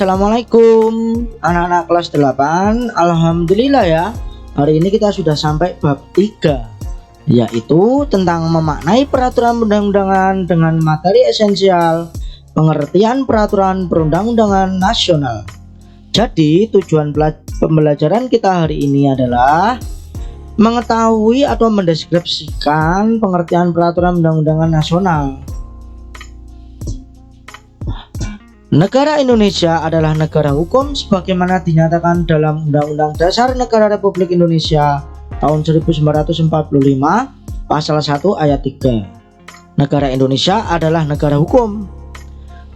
Assalamualaikum anak-anak kelas 8. Alhamdulillah ya, hari ini kita sudah sampai bab 3, yaitu tentang memaknai peraturan perundang-undangan dengan materi esensial, pengertian peraturan perundang-undangan nasional. Jadi tujuan pembelajaran kita hari ini adalah mengetahui atau mendeskripsikan pengertian peraturan perundang-undangan nasional. Negara Indonesia adalah negara hukum sebagaimana dinyatakan dalam Undang-Undang Dasar Negara Republik Indonesia tahun 1945 pasal 1 ayat 3. Negara Indonesia adalah negara hukum.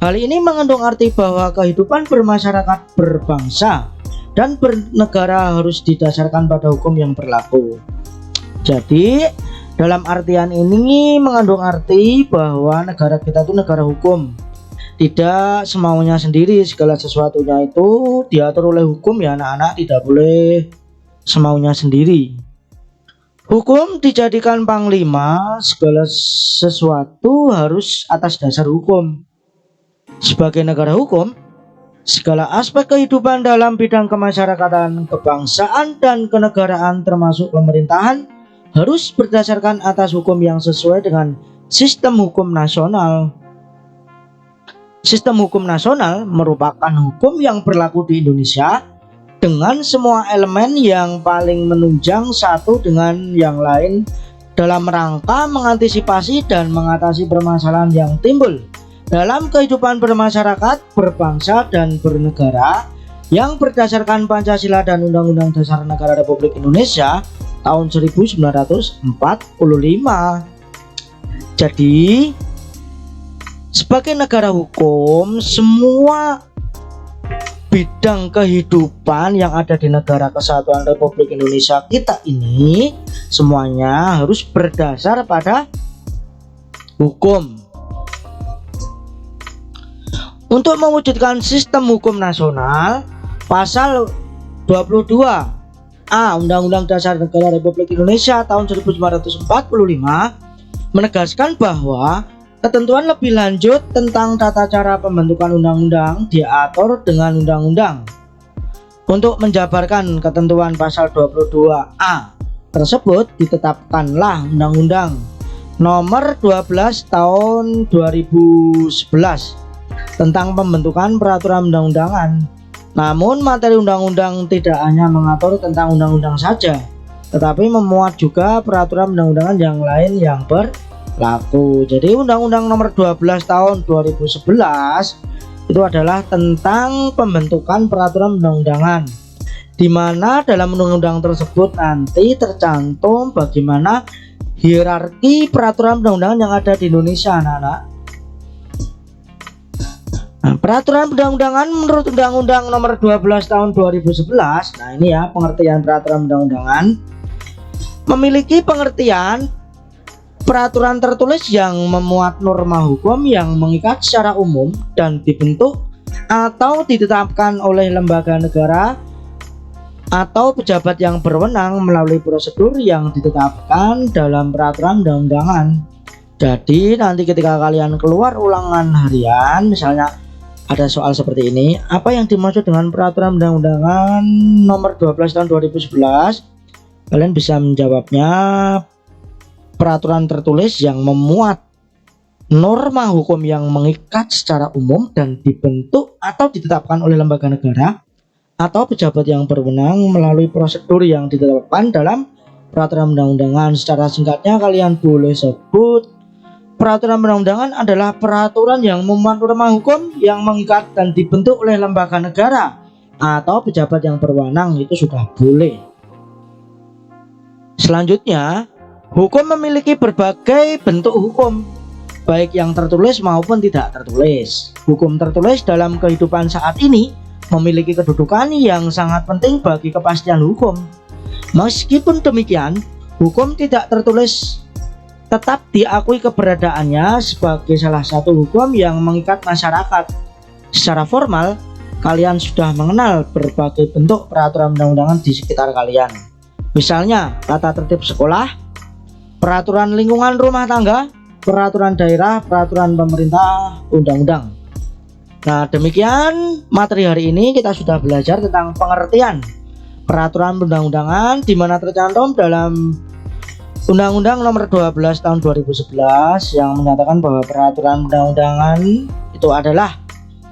Hal ini mengandung arti bahwa kehidupan bermasyarakat, berbangsa, dan bernegara harus didasarkan pada hukum yang berlaku. Jadi, dalam artian ini mengandung arti bahwa negara kita itu negara hukum. Tidak semaunya sendiri, segala sesuatunya itu diatur oleh hukum ya anak-anak, tidak boleh semaunya sendiri. Hukum dijadikan panglima, segala sesuatu harus atas dasar hukum. Sebagai negara hukum, segala aspek kehidupan dalam bidang kemasyarakatan, kebangsaan, dan kenegaraan termasuk pemerintahan harus berdasarkan atas hukum yang sesuai dengan sistem hukum nasional. Sistem hukum nasional merupakan hukum yang berlaku di Indonesia dengan semua elemen yang paling menunjang satu dengan yang lain dalam rangka mengantisipasi dan mengatasi permasalahan yang timbul dalam kehidupan bermasyarakat, berbangsa, dan bernegara yang berdasarkan Pancasila dan Undang-Undang Dasar Negara Republik Indonesia tahun 1945. Jadi, sebagai negara hukum, semua bidang kehidupan yang ada di negara kesatuan Republik Indonesia kita ini semuanya harus berdasar pada hukum. Untuk mewujudkan sistem hukum nasional, pasal 22A Undang-Undang Dasar Negara Republik Indonesia tahun 1945 menegaskan bahwa ketentuan lebih lanjut tentang tata cara pembentukan undang-undang diatur dengan undang-undang. Untuk menjabarkan ketentuan pasal 22A tersebut, ditetapkanlah Undang-Undang Nomor 12 Tahun 2011 tentang pembentukan peraturan undang-undangan. Namun materi undang-undang tidak hanya mengatur tentang undang-undang saja, tetapi memuat juga peraturan undang-undangan yang lain yang berlaku. Jadi Undang-Undang Nomor 12 Tahun 2011 itu adalah tentang pembentukan peraturan undang-undangan, di mana dalam undang-undang tersebut nanti tercantum bagaimana hierarki peraturan undang-undangan yang ada di Indonesia, anak-anak. Peraturan perundang-undangan menurut Undang-Undang Nomor 12 Tahun 2011, nah ini ya pengertian peraturan perundang-undangan, memiliki pengertian peraturan tertulis yang memuat norma hukum yang mengikat secara umum dan dibentuk atau ditetapkan oleh lembaga negara atau pejabat yang berwenang melalui prosedur yang ditetapkan dalam peraturan perundang-undangan. Jadi nanti ketika kalian keluar ulangan harian, misalnya ada soal seperti ini, apa yang dimaksud dengan peraturan perundang-undangan nomor 12 tahun 2011, kalian bisa menjawabnya peraturan tertulis yang memuat norma hukum yang mengikat secara umum dan dibentuk atau ditetapkan oleh lembaga negara atau pejabat yang berwenang melalui prosedur yang ditetapkan dalam peraturan perundang-undangan. Secara singkatnya kalian boleh sebut peraturan perundang-undangan adalah peraturan yang memuat norma hukum yang mengikat dan dibentuk oleh lembaga negara atau pejabat yang berwenang, itu sudah boleh. Selanjutnya, hukum memiliki berbagai bentuk hukum, baik yang tertulis maupun tidak tertulis. Hukum tertulis dalam kehidupan saat ini memiliki kedudukan yang sangat penting bagi kepastian hukum. Meskipun demikian, hukum tidak tertulis tetap diakui keberadaannya sebagai salah satu hukum yang mengikat masyarakat. Secara formal, kalian sudah mengenal berbagai bentuk peraturan undang-undangan di sekitar kalian. Misalnya, tata tertib sekolah, peraturan lingkungan rumah tangga, peraturan daerah, peraturan pemerintah, undang-undang. Nah, demikian materi hari ini. Kita sudah belajar tentang pengertian peraturan perundang-undangan, di mana tercantum dalam Undang-Undang Nomor 12 Tahun 2011 yang menyatakan bahwa peraturan perundang-undangan itu adalah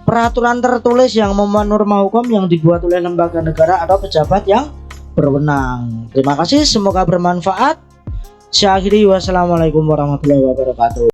peraturan tertulis yang memuat norma hukum yang dibuat oleh lembaga negara atau pejabat yang berwenang. Terima kasih, semoga bermanfaat. Saya akhiri, wassalamualaikum warahmatullahi wabarakatuh.